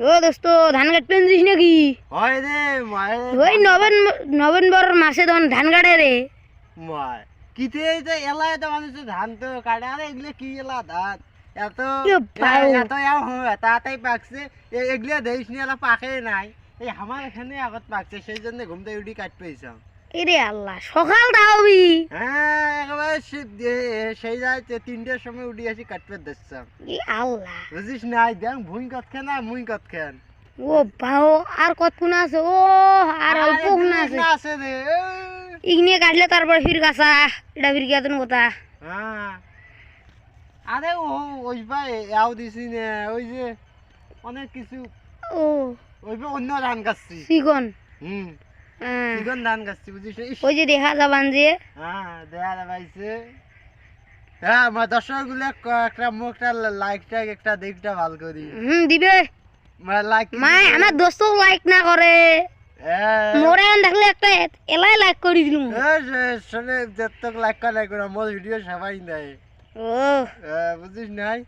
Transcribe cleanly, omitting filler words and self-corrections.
ও দোস্ত ধান কাটবেন দিস নাকি? হয় রে মায় ওই নভেম্বর মাসে তখন ধান কাটে রে। মায় কিতে যে এলায় তো মানুষ ধান তো কাটে আরে এগুলো কি এলা ধান এত এ বাউ। এত তাড়াতাড়ি পাকছে এগুলো দেশ নিয়ে এলা পাকে নাই এই আমার এখানে আগত পাকছে সেই জন্য ঘুমতে উঠি কাট পেয়েছাম। এরে আল্লাহ সকাল তাহবি। হ্যাঁ একেবারে সেই যায় 3টার সময় উঠি আসি কাটপে দেখছাম। এ আল্লাহ বুঝিস নাই দেখ ভুঁই কতখান আর মুই কতখান। ও বাউ আর কতক্ষণ আছে? ও আর অল্প ক্ষণ আছে। আছে রে ইগনিয়ে কাটলে তারপরে ফির গাছা এটা ফির গিয়া কথা। হ্যাঁ আরে ওই ভাই এও দিছি না ওই যে অনেক কিছু ও ওই অন্য ধান গাছছি। চিকন হ্যাঁ চিকন ধান গাছছি বুঝিস। ওই যে দেখা যাবান যে হ্যাঁ দেখা যাবাইছে। হ্যাঁ আমার দর্শক গুলো একটা মুখটা লাইকটা একটা দেখটা ভাল করি দিবে লাইক মাই আমার দোস্ত লাইক না করে মোরে দেখলে একটা এলাই লাইক করে দিলুম। শুনে যত লাইক করে মোর ভিডিও সবাই নাই ও বুঝিস নাই।